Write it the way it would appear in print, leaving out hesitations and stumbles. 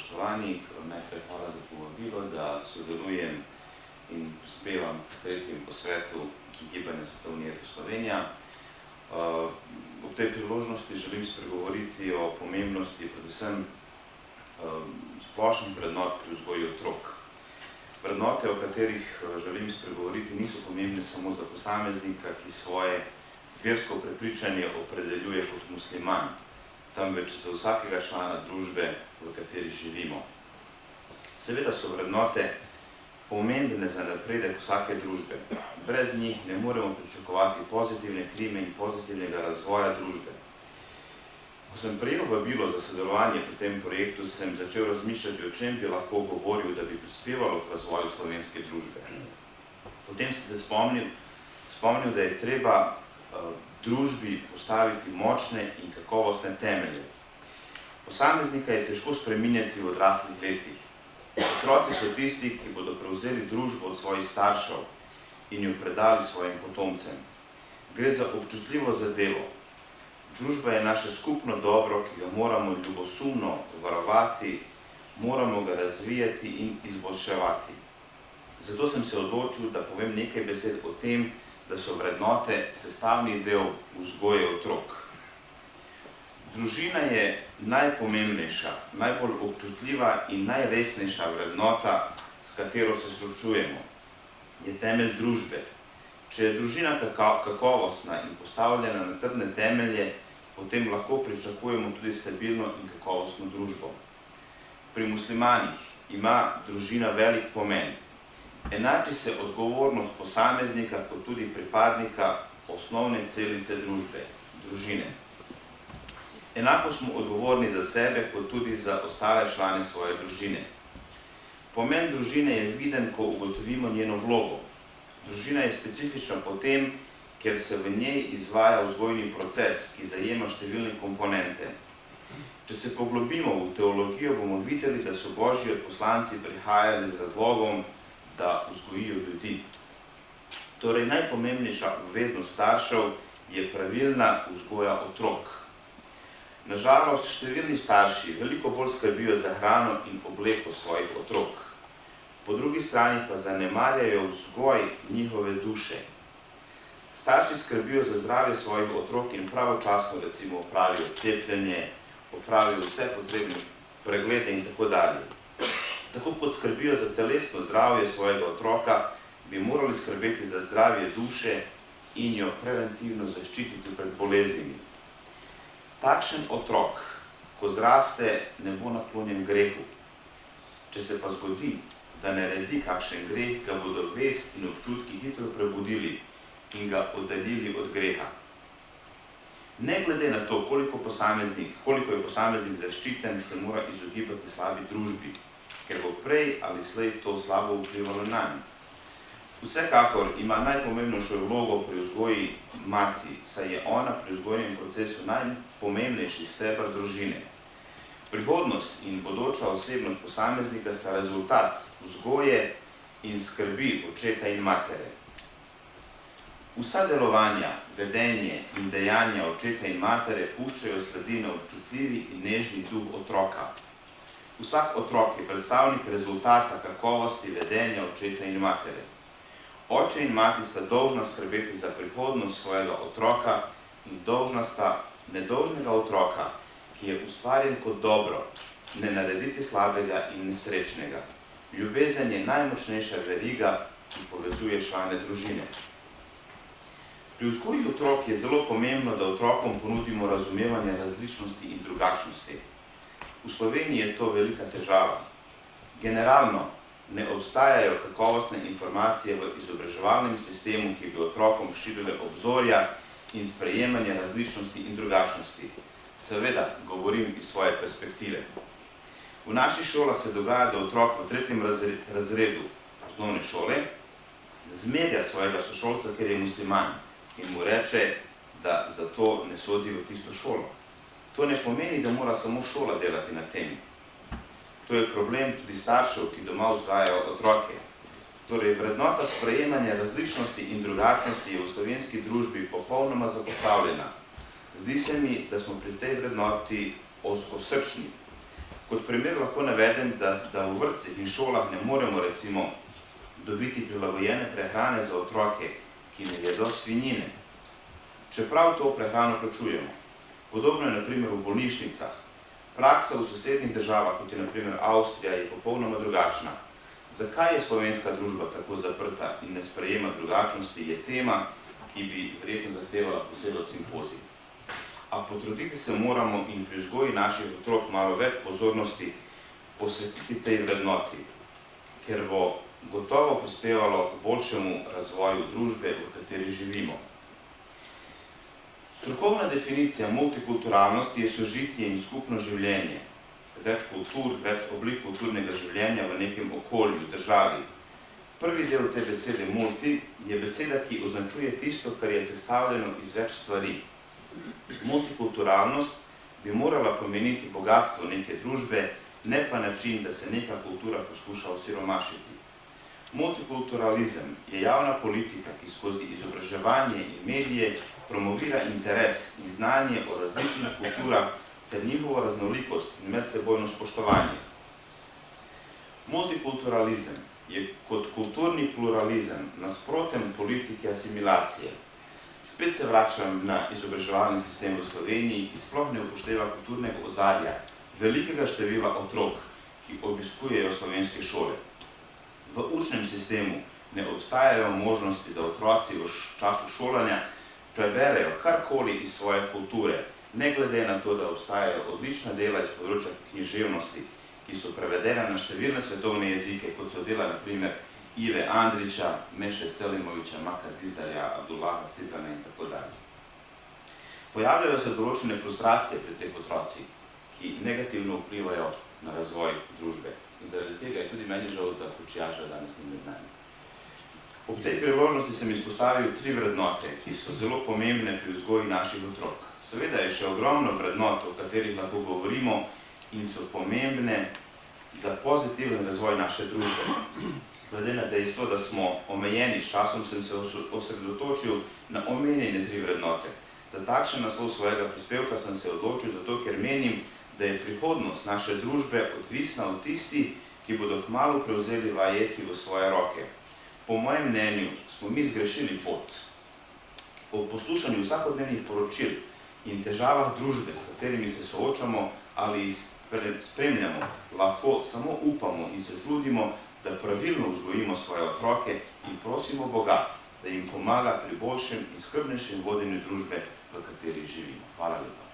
spoštovani, najprej hvala za povabilo, da sodelujem in prispevam k tretjem posvetu Gibanja Svetovni etos Slovenija. Ob tej priložnosti želim spregovoriti o pomembnosti predvsem splošnih vrednot pri vzgoji otrok. Vrednote, o katerih želim spregovoriti, niso pomembne samo za posameznika, ki svoje versko prepričanje opredeljuje kot musliman, temveč za vsakega člana družbe, v kateri živimo. Seveda so vrednote pomembne za napredek vsake družbe. Brez njih ne moremo pričakovati pozitivne klime in pozitivnega razvoja družbe. Ko sem prejel vabilo za sodelovanje pri tem projektu, sem začel razmišljati, o čem bi lahko govoril, da bi prispevalo k razvoju slovenske družbe. Potem sem se spomnil, da je treba družbi postaviti močne in kakovostne temelje. Posameznika je težko spreminjati v odraslih letih. Otroci so tisti, ki bodo prevzeli družbo od svojih staršev in jo predali svojim potomcem. Gre za občutljivo zadevo. Družba je naše skupno dobro, ki ga moramo ljubosumno varovati, moramo ga razvijati in izboljševati. Zato sem se odločil, da povem nekaj besed o tem, da so vrednote sestavni del vzgoje otrok. Družina je najpomembnejša, najbolj občutljiva in najresnejša vrednota, s katero se srečujemo. Je temelj družbe. Če je družina kakovostna in postavljena na trdne temelje, potem lahko pričakujemo tudi stabilno in kakovostno družbo. Pri muslimanih ima družina velik pomen. Enači se odgovornost posameznika kot tudi pripadnika osnovne celice družbe, družine. Enako smo odgovorni za sebe kot tudi za ostale člane svoje družine. Pomen družine je viden, ko ugotovimo njeno vlogo. Družina je specifična po tem, ker se v njej izvaja vzgojni proces, ki zajema številne komponente. Če se poglobimo v teologijo, bomo videli, da so Božji odposlanci prihajali z razlogom, da vzgojijo ljudi. Torej, najpomembnejša obveznost staršev je pravilna vzgoja otrok. Na žalost, številni starši veliko bolj skrbijo za hrano in obleko svojih otrok. Po drugi strani pa zanemarjajo vzgoj njihove duše. Starši skrbijo za zdravje svojih otrok in pravočasno recimo opravijo cepljenje, opravijo vse potrebne preglede in tako dalje. Tako kot skrbijo za telesno zdravje svojega otroka, bi morali skrbeti za zdravje duše in jo preventivno zaščititi pred boleznimi. Takšen otrok, ko zraste, ne bo naklonjen grehu. Če se pa zgodi, da naredi kakšen greh, ga bodo vest in občutki hitro prebudili in ga oddaljili od greha. Ne glede na to, koliko je posameznik zaščiten, se mora izogibati slabi družbi, ker bo prej ali slej to slabo vplivalo nanj. Vsekakor ima najpomembnejšo vlogo pri vzgoji mati, saj je ona pri vzgojnem procesu najpomembnejši steber družine. Prihodnost in bodoča osebnost posameznika sta rezultat vzgoje in skrbi očeta in matere. Vsa delovanja, vedenje in dejanja očeta in matere puščajo sledi na občutljivi in nežni duh otroka. Vsak otrok je predstavnik rezultata kakovosti vedenja očeta in matere. Oče in mati sta dolžna skrbeti za prihodnost svojega otroka in dolžna sta nedolžnega otroka, ki je ustvarjen kot dobro, ne narediti slabega in nesrečnega. Ljubezen je najmočnejša veriga, ki povezuje člane družine. Pri vzgoji otrok je zelo pomembno, da otrokom ponudimo razumevanje različnosti in drugačnosti. V Sloveniji je to velika težava. Generalno ne obstajajo kakovostne informacije v izobraževalnem sistemu, ki bi otrokom širile obzorja in sprejemanje različnosti in drugačnosti. Seveda, govorim iz svoje perspektive. V naših šolah se dogaja, da otrok v 3. razredu osnovne šole zmerja svojega sošolca, ker je musliman, in mu reče, da zato ne sodi v tisto šolo. To ne pomeni, da mora samo šola delati na tem. To je problem tudi staršev, ki doma vzgajajo otroke. Torej, vrednota sprejemanja različnosti in drugačnosti je v slovenski družbi popolnoma zapostavljena. Zdi se mi, da smo pri tej vrednoti ozkosrčni. Kot primer lahko navedem, da v vrtcih in šolah ne moremo recimo dobiti prilagojene prehrane za otroke, ki ne jedo svinjine, čeprav to prehrano plačujemo. Podobno je na primer v bolnišnicah. Praksa v sosednjih državah, kot je na primer Avstrija, je popolnoma drugačna. Zakaj je slovenska družba tako zaprta in ne sprejema drugačnosti, je tema, ki bi verjetno zahtevala posebej simpozij. A potruditi se moramo in pri vzgoji naših otrok malo več pozornosti posvetiti tej vrednoti, ker bo gotovo prispevalo k boljšemu razvoju družbe, v kateri živimo. Strokovna definicija multikulturalnosti je sožitje in skupno življenje, več kultur, več oblik kulturnega življenja v nekem okolju, državi. Prvi del te besede multi je beseda, ki označuje tisto, kar je sestavljeno iz več stvari. Multikulturalnost bi morala pomeniti bogatstvo neke družbe, ne pa način, da se neka kultura poskuša osiromašiti. Multikulturalizem je javna politika, ki skozi izobraževanje in medije promovira interes in znanje o različnih kulturah ter njihovo raznolikost in medsebojno spoštovanje. Multikulturalizem je kot kulturni pluralizem nasproten politiki asimilacije. Spet se vračam na izobraževalni sistem v Sloveniji, ki sploh ne upošteva kulturnega ozadja velikega števila otrok, ki obiskujejo slovenske šole. V učnem sistemu ne obstajajo možnosti, da otroci v času šolanja preberejo karkoli iz svoje kulture, ne glede na to, da obstajajo odlična dela iz področja književnosti, ki so prevedene na številne svetovne jezike, kot so dela na primer Ive Andrića, Meše Selimovića, Maka Dizdarja, Abdullaha Sitrana in tako dalje. Pojavljajo se določene frustracije pri teh otrocih, ki negativno vplivajo na razvoj družbe. In zaradi tega je tudi meni žal, da Kočijaža danes ni med nami. Ob tej priložnosti sem izpostavil 3 vrednote, ki so zelo pomembne pri vzgoji naših otrok. Seveda je še ogromno vrednot, o katerih lahko govorimo in so pomembne za pozitiven razvoj naše družbe. Glede na dejstvo, da smo omejeni s časom, sem se osredotočil na omenjene 3 vrednote. Za takšen naslov svojega prispevka sem se odločil zato, ker menim, da je prihodnost naše družbe odvisna od tistih, ki bodo kmalu prevzeli vajeti v svoje roke. Po mojem mnenju smo mi zgrešili pot. Po poslušanju vsakodnevnih poročil in težavah družbe, s katerimi se soočamo ali spremljamo, lahko samo upamo in se trudimo, da pravilno vzgojimo svoje otroke in prosimo Boga, da jim pomaga pri boljšem in skrbnejšem vodenju družbe, v kateri živimo. Hvala lepa.